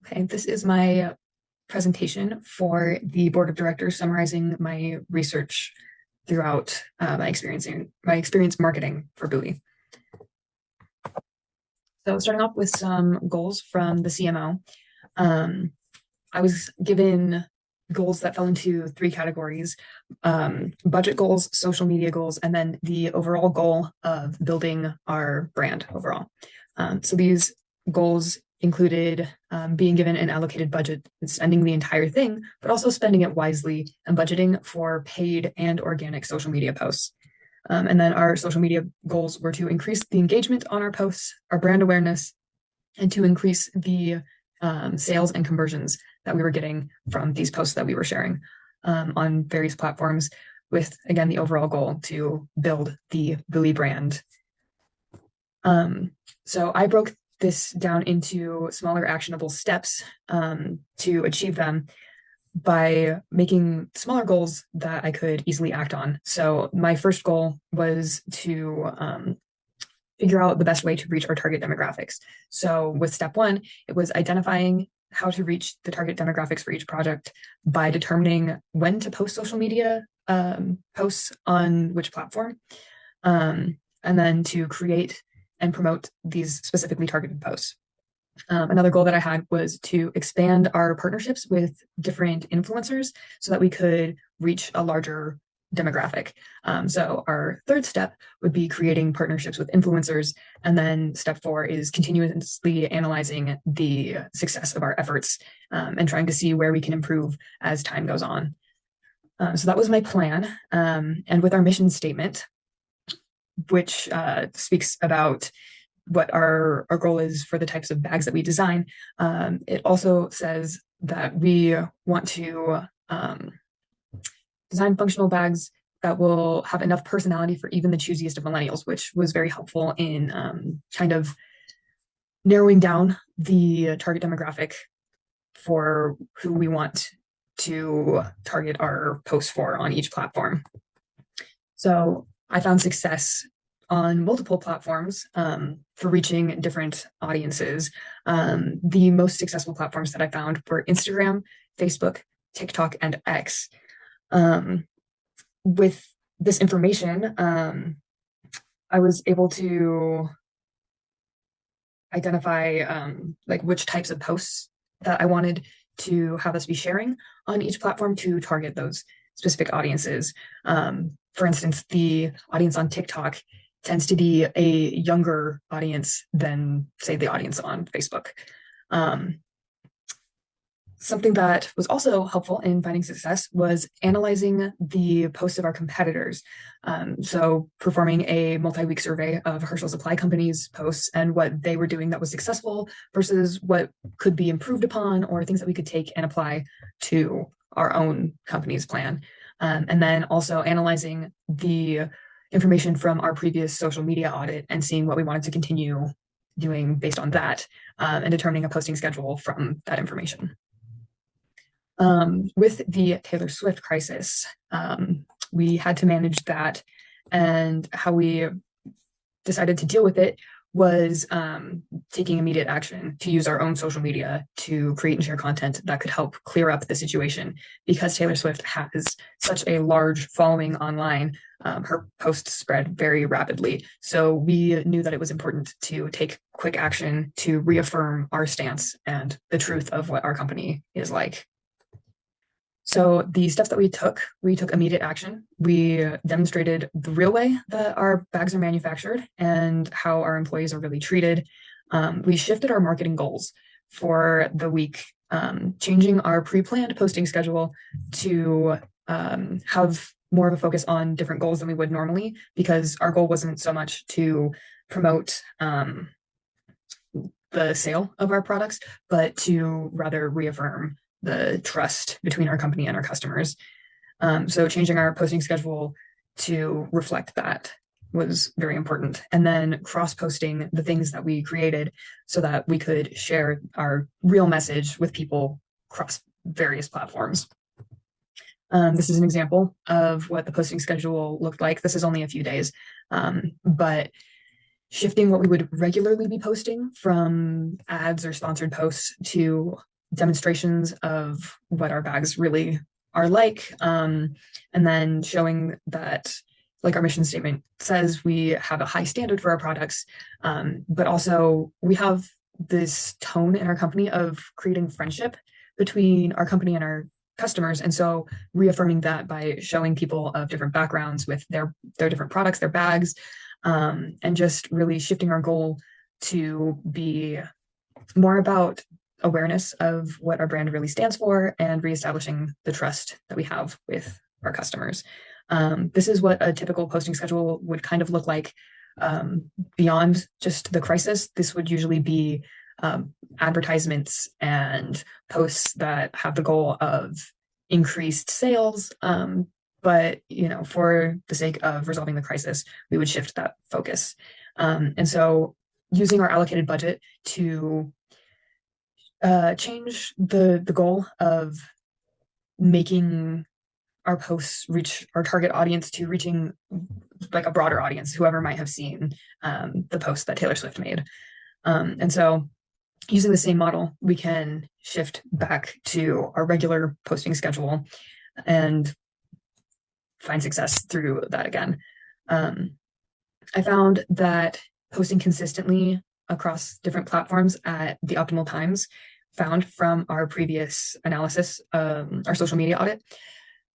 Okay, this is my presentation for the board of directors summarizing my research throughout my experience marketing for Buhi. So starting off with some goals from the CMO. I was given goals that fell into three categories: budget goals, social media goals, and then the overall goal of building our brand overall. So these goals included being given an allocated budget and spending the entire thing, but also spending it wisely and budgeting for paid and organic social media posts. And then our social media goals were to increase the engagement on our posts, our brand awareness, and to increase the sales and conversions that we were getting from these posts that we were sharing on various platforms, with, again, the overall goal to build the Buhi brand. So I broke this down into smaller actionable steps to achieve them by making smaller goals that I could easily act on. So my first goal was to figure out the best way to reach our target demographics. So with step one, it was identifying how to reach the target demographics for each project by determining when to post social media posts on which platform, and then to create and promote these specifically targeted posts. Another goal that I had was to expand our partnerships with different influencers so that we could reach a larger demographic. So our third step would be creating partnerships with influencers. And then step four is continuously analyzing the success of our efforts and trying to see where we can improve as time goes on. So that was my plan. And with our mission statement, which speaks about what our goal is for the types of bags that we design, it also says that we want to design functional bags that will have enough personality for even the choosiest of millennials, which was very helpful in kind of narrowing down the target demographic for who we want to target our posts for on each platform. So I found success on multiple platforms for reaching different audiences. The most successful platforms that I found were Instagram, Facebook, TikTok, and X. With this information, I was able to identify like which types of posts that I wanted to have us be sharing on each platform to target those specific audiences. For instance, the audience on TikTok tends to be a younger audience than, say, the audience on Facebook. Something that was also helpful in finding success was analyzing the posts of our competitors. So performing a multi-week survey of Herschel Supply Company's posts and what they were doing that was successful versus what could be improved upon, or things that we could take and apply to our own company's plan. And then also analyzing the information from our previous social media audit and seeing what we wanted to continue doing based on that, and determining a posting schedule from that information. With the Taylor Swift crisis, we had to manage that, and how we decided to deal with it was taking immediate action to use our own social media to create and share content that could help clear up the situation. Because Taylor Swift has such a large following online, her posts spread very rapidly. So we knew that it was important to take quick action to reaffirm our stance and the truth of what our company is like. So the steps that we took immediate action. We demonstrated the real way that our bags are manufactured and how our employees are really treated. We shifted our marketing goals for the week, changing our pre-planned posting schedule to have more of a focus on different goals than we would normally, because our goal wasn't so much to promote the sale of our products, but to rather reaffirm the trust between our company and our customers. So changing our posting schedule to reflect that was very important. And then cross-posting the things that we created so that we could share our real message with people across various platforms. This is an example of what the posting schedule looked like. This is only a few days, but shifting what we would regularly be posting from ads or sponsored posts to demonstrations of what our bags really are like, and then showing that, like our mission statement says, we have a high standard for our products, but also we have this tone in our company of creating friendship between our company and our customers. And so reaffirming that by showing people of different backgrounds with their different products, their bags, and just really shifting our goal to be more about awareness of what our brand really stands for and reestablishing the trust that we have with our customers. This is what a typical posting schedule would kind of look like. Beyond just the crisis, this would usually be advertisements and posts that have the goal of increased sales. But for the sake of resolving the crisis, we would shift that focus. And so using our allocated budget to change the goal of making our posts reach our target audience to reaching like a broader audience, whoever might have seen the post that Taylor Swift made. And so using the same model, we can shift back to our regular posting schedule and find success through that again. I found that posting consistently across different platforms at the optimal times found from our previous analysis, our social media audit,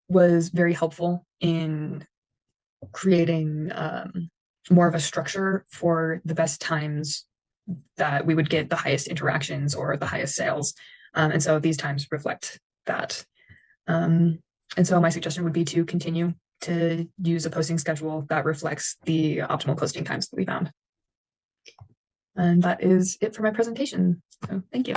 was very helpful in creating more of a structure for the best times that we would get the highest interactions or the highest sales. And so these times reflect that. And so my suggestion would be to continue to use a posting schedule that reflects the optimal posting times that we found. And that is it for my presentation. So thank you.